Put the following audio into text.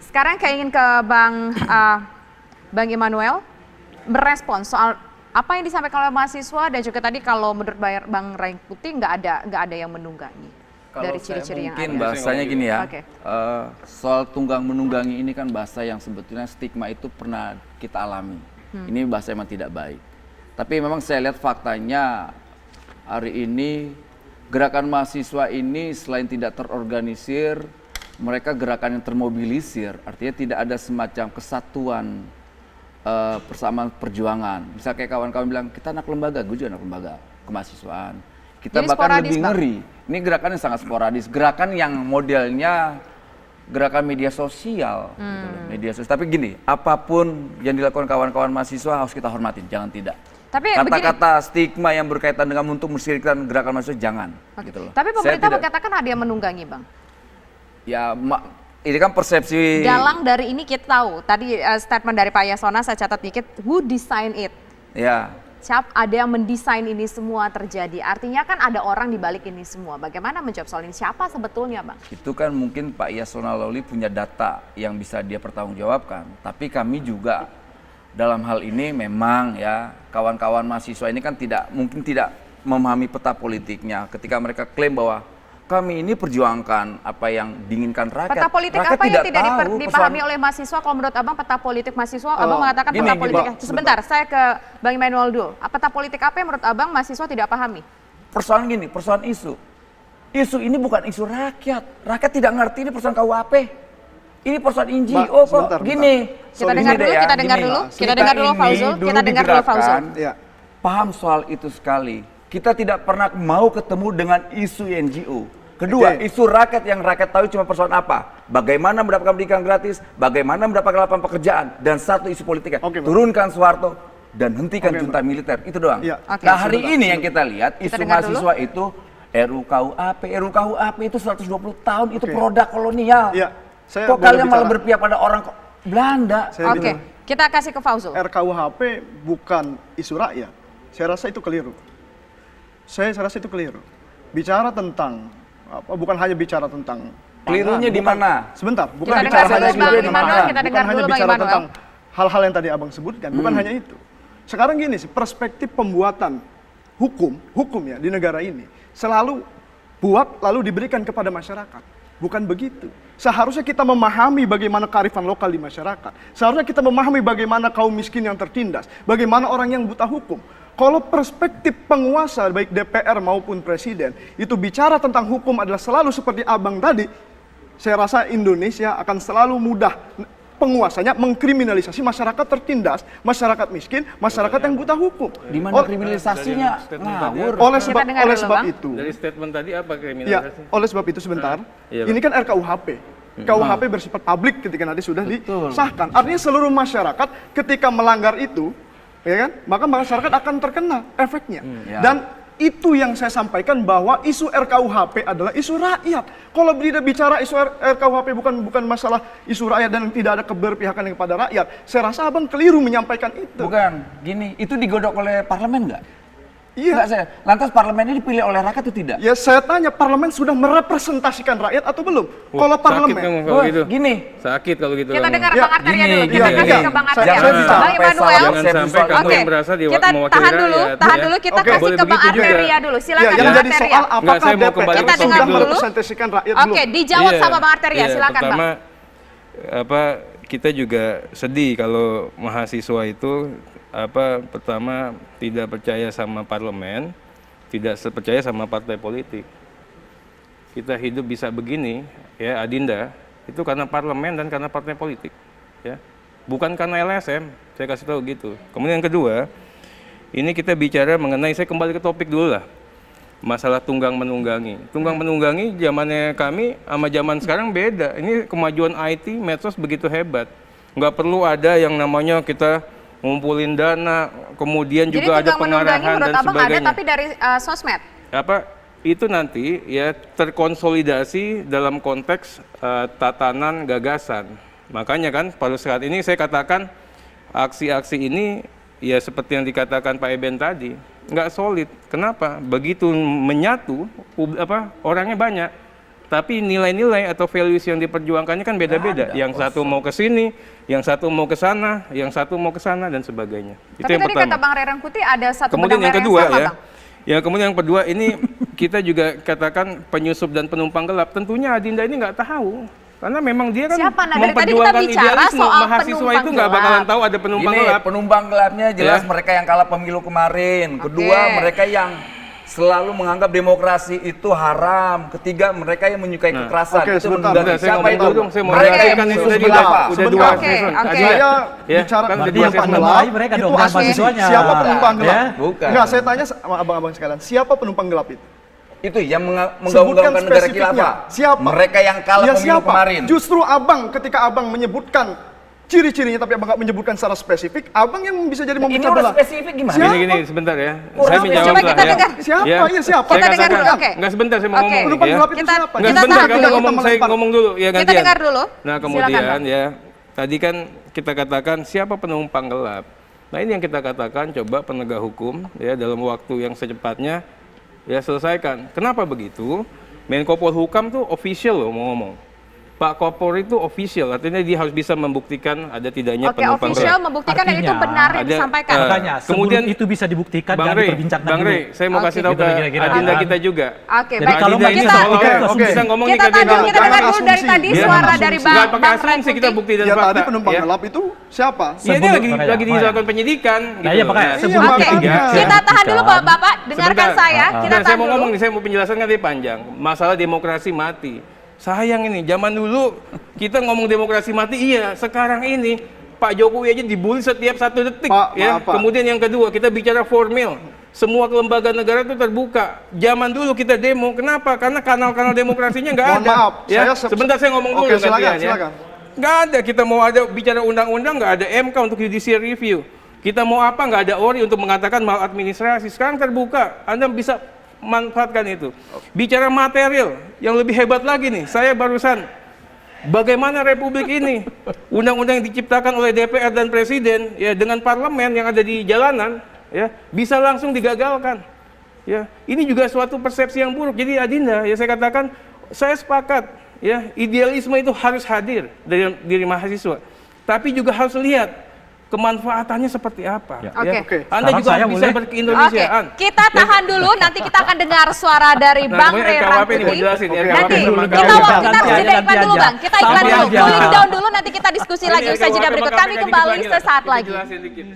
Sekarang saya ingin ke Bang Immanuel merespons soal apa yang disampaikan oleh mahasiswa dan juga tadi kalau menurut Bang Ray Putih nggak ada yang menunggangi dari ciri-ciri yang ada. Mungkin bahasanya gini ya, Oke. soal tunggang menunggangi ini kan bahasa yang sebetulnya stigma itu pernah kita alami. Ini bahasa yang tidak baik. Tapi memang saya lihat faktanya hari ini gerakan mahasiswa ini selain tidak terorganisir, mereka gerakan yang termobilisir. Artinya tidak ada semacam kesatuan persamaan perjuangan. Misal kayak kawan-kawan bilang, kita anak lembaga, gue juga anak lembaga kemahasiswaan. Kita Jadi bahkan sporadis, lebih Bang? ngeri. Ini gerakan yang sangat sporadis. Gerakan yang modelnya gerakan media sosial. Gitu loh, media sosial. Tapi gini, apapun yang dilakukan kawan-kawan mahasiswa harus kita hormatin, jangan tidak. Tapi Kata-kata stigma yang berkaitan dengan untuk mensyirikkan gerakan mahasiswa, jangan. Oke. Gitu loh. Tapi Saya pemerintah tidak- mengatakan ada yang menunggangi, Bang. Ya, ini kan persepsi. Dalang dari ini kita tahu. Tadi statement dari Pak Yasona saya catat dikit, who design it? Ya, Ada yang mendesain ini semua terjadi. Artinya kan ada orang di balik ini semua. Bagaimana menjawab soal ini? Siapa sebetulnya, Bang? itu kan mungkin Pak Yasona Lawli punya data yang bisa dia pertanggungjawabkan. Tapi kami juga dalam hal ini memang ya kawan-kawan mahasiswa ini kan mungkin tidak memahami peta politiknya. Ketika mereka klaim bahwa kami ini perjuangkan apa yang diinginkan rakyat. Peta politik Rakyat apa yang tidak tahu dipahami oleh mahasiswa? Kalau menurut Abang peta politik mahasiswa, Abang mengatakan gini, peta gini, politik. Bang, Sebentar, saya ke Bang Immanuel dulu. Peta politik apa yang menurut Abang mahasiswa tidak pahami? Persoalan gini, persoalan isu. Isu ini bukan isu rakyat. Rakyat tidak ngerti ini persoalan KUHP. Ini persoalan NGO kok. sebentar, Gini. Kita Gini dengar deh dulu, ya, kita dengar gini. dulu. Kita dengar dulu ini Fauzul, dulu kita dengar dulu Fauzul. digerakkan, Ya. Paham soal itu sekali. Kita tidak pernah mau ketemu dengan isu NGO. Kedua, Oke. isu rakyat yang rakyat tahu cuma persoalan apa? Bagaimana mendapatkan pendidikan gratis, bagaimana mendapatkan lapangan pekerjaan, dan satu isu politiknya. Oke, Bang. Turunkan Soeharto dan hentikan Oke, junta militer. Itu doang. Iya. Oke. Nah hari Sebentar, ini yang kita lihat, Kita isu dengar dulu. mahasiswa itu RUU-KUHP itu 120 tahun, itu Oke. produk kolonial. Iya, saya Kok boleh kalian malah bicara? berpihak pada orang Belanda? Saya Oke, kita kasih ke Fauzul. RKUHP bukan isu rakyat. Saya rasa itu keliru. Saya rasa itu keliru. Bicara tentang bukan hanya bicara tentang Kelirunya pangan, di bukan- mana? Sebentar, bukan Kita bicara dengar hanya dulu Bang tentang Immanuel, pangan, kita dengar bukan hanya dulu Bang bicara Immanuel. tentang hal-hal yang tadi Abang sebutkan, bukan hanya itu. Sekarang gini sih, perspektif pembuatan hukum ya di negara ini selalu buat lalu diberikan kepada masyarakat. Bukan begitu. Seharusnya kita memahami bagaimana kearifan lokal di masyarakat. Seharusnya kita memahami bagaimana kaum miskin yang tertindas, bagaimana orang yang buta hukum. Kalau perspektif penguasa baik DPR maupun presiden itu bicara tentang hukum adalah selalu seperti Abang tadi, saya rasa Indonesia akan selalu mudah penguasanya mengkriminalisasi masyarakat tertindas, masyarakat miskin, masyarakat yang buta hukum. Di mana kriminalisasinya? Ngawur. Oleh Kita dengar oleh dulu, sebab Bang. itu, Dari statement tadi apa ya, kriminalisasi? oleh sebab itu sebentar, Iya, ini kan RKUHP. KUHP bersifat publik ketika nanti sudah disahkan. Artinya seluruh masyarakat ketika melanggar itu, ya kan, maka masyarakat akan terkena efeknya. Ya. Dan itu yang saya sampaikan bahwa isu RKUHP adalah isu rakyat. Kalau tidak bicara isu RKUHP bukan masalah isu rakyat dan tidak ada keberpihakan kepada rakyat, saya rasa Abang keliru menyampaikan itu. Bukan, gini, itu digodok oleh parlemen nggak? Iya. Nggak saya. Lantas parlemen ini dipilih oleh rakyat atau tidak? Ya saya tanya, parlemen sudah merepresentasikan rakyat atau belum? Kalau Sakit parlemen, kamu kalau Wah, gitu. gini. Sakit kalau gitu. Kita kamu. dengar Ya, Bang Arteria gini, dulu. Kita gini, kasih gini. ke Bang Saya- Arteria. saya bisa. Bang Immanuel. Jangan sampai kamu Oke, yang berasa kita mewakili tahan dulu, rakyat, tahan ya. dulu. Kita Oke. kasih Boleh ke Bang begitu juga. Arteria dulu. ya, Silakan yang Bang jadi soal Arteria. apakah saya mau DPR kembali ke Kita dengar sudah dulu. merepresentasikan rakyat belum? Oke, dijawab Iya, sama Bang Arteria. iya, Silakan Bang. pertama, kita juga sedih kalau mahasiswa itu pertama tidak percaya sama parlemen, tidak percaya sama partai politik. Kita hidup bisa begini, ya Adinda, itu karena parlemen dan karena partai politik, ya. Bukan karena LSM, saya kasih tahu gitu. Kemudian yang kedua, ini kita bicara mengenai, saya kembali ke topik dulu lah. Masalah tunggang menunggangi. Tunggang menunggangi zamannya kami sama zaman sekarang beda. Ini kemajuan IT, medsos begitu hebat. Nggak perlu ada yang namanya kita ngumpulin dana, kemudian Jadi juga ada tunggang menunggangi pengarahan menurut dan Abang ada sebagainya. tapi dari sosmed. Itu nanti ya terkonsolidasi dalam konteks tatanan gagasan. Makanya kan pada saat ini saya katakan aksi-aksi ini ya seperti yang dikatakan Pak Eben tadi, nggak solid. Kenapa? Begitu menyatu orangnya banyak. Tapi nilai-nilai atau values yang diperjuangkannya kan beda-beda. Yang satu mau ke sini, yang satu mau ke sana, yang satu mau ke sana dan sebagainya. Itu Tapi yang tadi pertama. kata Bang Ray Rangkuti ada satu Kemudian benang yang merah kedua sama, ya. Bang. Ya, kemudian yang kedua ini kita juga katakan penyusup dan penumpang gelap. Tentunya Adinda ini nggak tahu. Karena memang dia kan Siapa? Nah, dari tadi kita memperjuangkan bicara idealisme. soal Mahasiswa penumpang itu nggak gelap. bakalan tahu ada penumpang Ini gelap. penumpang gelapnya jelas Ya. mereka yang kalah pemilu kemarin. Kedua, Oke. mereka yang selalu menganggap demokrasi itu haram. Ketiga, mereka yang menyukai kekerasan. Oke, Itu sebentar. menunggangi. Saya siapa ngomong itu? dulu dong, saya mau Mereka yang jelaskan itu musuh tadi gelap. udah Sebentar. dua Oke, season. oke. Adinda, Saya ya, bicara kan udah Jadi dua yang season. penumpang gelap, mereka itu dong, bukan asli. mahasiswanya. Siapa penumpang gelap? Ya. Bukan. Enggak, saya tanya sama abang-abang sekalian, siapa penumpang gelap itu? Itu yang Sebutkan menggaung-gaungkan negara spesifiknya. khilafah. Siapa? Mereka yang kalah Ya, pemilu siapa? kemarin. Justru abang ketika abang menyebutkan ciri-cirinya tapi abang nggak menyebutkan secara spesifik, abang yang bisa jadi Ini memecah udah belah. spesifik gimana? Siapa? Gini sebentar ya. Kurang Saya menjawab coba lah kita ya. dengar. Siapa? Ya. Iya, siapa? Saya Kita dengar katakan, dulu, oke. nggak sebentar saya mau Oke. ngomong. Penumpang ya. gelap itu Kita- siapa? Nggak Kita sebentar, tahan kita dulu. ngomong, saya ngomong dulu ya Kita gantian. dengar dulu. Nah Silakan, kemudian Bang. ya, tadi kan kita katakan siapa penumpang gelap. Nah ini yang kita katakan coba penegak hukum ya dalam waktu yang secepatnya ya selesaikan. Kenapa begitu? Menko Polhukam tuh official loh mau ngomong. Pak Kopor itu official, artinya dia harus bisa membuktikan ada tidaknya Oke, penumpang official gelap. membuktikan dan itu Artinya, benar yang ada, disampaikan. Makanya kemudian kemudian itu bisa dibuktikan Bang dan Rey, diperbincangkan Bang dulu. Rey, saya mau Oke. kasih tahu Gitu ke kira-kira, Adinda kan? kita juga. Oke, Jadi baik. kalau Adinda ini kita- seolah Oke, oke. bisa ngomongnya Kita kayak tahan dulu, gini. kita dengar Jangan dulu dari asumsi. tadi Dia suara asumsi. dari Nggak Bang pakai Bang asumsi, kita Rangkuti. bukti dan Ya fakta. tadi penumpang ya. gelap itu siapa? Ya dia Sebelum- lagi makanya, dilakukan penyidikan. Nah, iya, makanya, Nah, sebelum Oke, Makanya. kita tahan dulu Bapak, dengarkan Sebentar. saya. Kita Nah, saya tahan mau dulu. ngomong nih, saya mau penjelasan kan dia panjang. Masalah demokrasi mati. Sayang ini, zaman dulu kita ngomong demokrasi mati, iya. Sekarang ini Pak Jokowi aja dibully setiap 1 detik. Pak, ya. maaf, Pak. Kemudian yang kedua, kita bicara formil. Semua lembaga negara itu terbuka. Zaman dulu kita demo, kenapa? Karena kanal-kanal demokrasinya nggak Mohon ada. maaf, ya. saya Sebentar saya ngomong dulu Oke, silakan, gantian, ya. silakan. Nggak ada, kita mau ada bicara undang-undang, nggak ada MK untuk judicial review. Kita mau apa, nggak ada ORI untuk mengatakan maladministrasi. Sekarang terbuka, Anda bisa manfaatkan itu. Bicara material, yang lebih hebat lagi nih, saya barusan, bagaimana republik ini, undang-undang yang diciptakan oleh DPR dan Presiden, ya dengan parlemen yang ada di jalanan, ya bisa langsung digagalkan. Ya, ini juga suatu persepsi yang buruk. Jadi Adinda, ya saya katakan, saya sepakat, ya idealisme itu harus hadir dari diri mahasiswa, tapi juga harus lihat kemanfaatannya seperti apa. Ya. Oke. Oke. Anda Sekarang juga saya harus bisa boleh? berkeindonesiaan. Oke, kita tahan dulu. Nanti kita akan dengar suara dari Nah, Bang kemudian Ray RKUHP ini mau Rangkuti. jelasin. Oke, RKUHP Nanti sama kita KUHP. harus jeda iklan dulu Bang. Kita iklan Sampai dulu. aja. Cooling down dulu. Nanti kita diskusi Ini lagi usai RKUHP jeda sama berikut. KPK Kami dikit kembali lagi lah. sesaat Kita lagi. jelasin dikit.